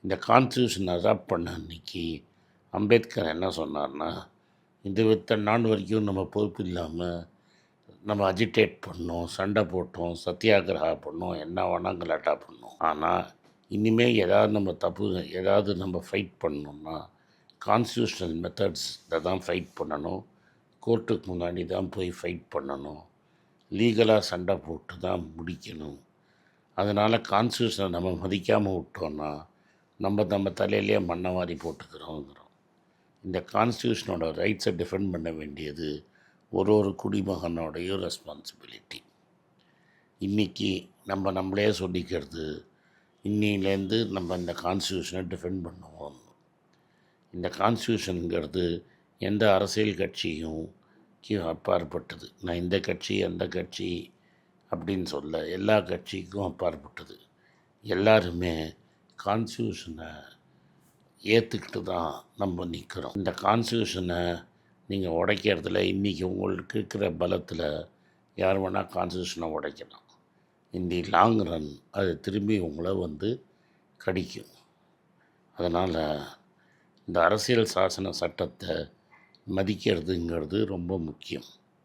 இந்த constitution adapt பண்ண அன்னைக்கு அம்பேத்கர் என்ன சொன்னார்னா, இந்த இத்தனை நாள் வரைக்கும் நம்ம பொறுப்பு இல்லாமல் நம்ம அஜிடேட் பண்ணோம், சண்டை போட்டோம், சத்தியாகிரகா பண்ணோம், என்ன வேணால் கலாட்டா பண்ணோம். ஆனால் இனிமேல் ஏதாவது நம்ம தப்பு ஏதாவது நம்ம ஃபைட் பண்ணோம்னா கான்ஸ்டியூஷனல் மெத்தட்ஸில் தான் ஃபைட் பண்ணணும். கோர்ட்டுக்கு முன்னாடி தான் போய் ஃபைட் பண்ணணும். லீகலாக சண்டை போட்டு தான் முடிக்கணும். அதனால் கான்ஸ்டியூஷனை நம்ம மதிக்காமல் விட்டோன்னா நம்ம தலையிலே மண்ணை வாரி போட்டுக்கிறோங்கிறோம். இந்த கான்ஸ்டியூஷனோட ரைட்ஸை டிஃபெண்ட் பண்ண வேண்டியது ஒரு குடிமகனோடையும் ரெஸ்பான்சிபிலிட்டி. இன்றைக்கி நம்மளே சொல்லிக்கிறது, இன்னிலேருந்து நம்ம இந்த கான்ஸ்டியூஷனை டிஃபெண்ட் பண்ணுவோம். இந்த கான்ஸ்டியூஷனுங்கிறது எந்த அரசியல் கட்சியும் அப்பாற்பட்டது. நான் இந்த கட்சி அந்த கட்சி அப்படின்னு சொல்ல, எல்லா கட்சிக்கும் அப்பாற்பட்டது. எல்லாருமே கான்ஸ்டியூஷனை ஏற்றுக்கிட்டு தான் நம்ம நிற்கிறோம். இந்த கான்ஸ்டியூஷனை நீங்கள் உடைக்கிறதுல இன்றைக்கி உங்களுக்கு இருக்கிற பலத்தில் யார் வேணால் கான்ஸ்டியூஷனை உடைக்கலாம். இந்த லாங் ரன் அது திரும்பி உங்களை கடிக்கும். அதனால் இந்த அரசியல் சாசன சட்டத்தை மதிக்கிறதுங்கிறது ரொம்ப முக்கியம்.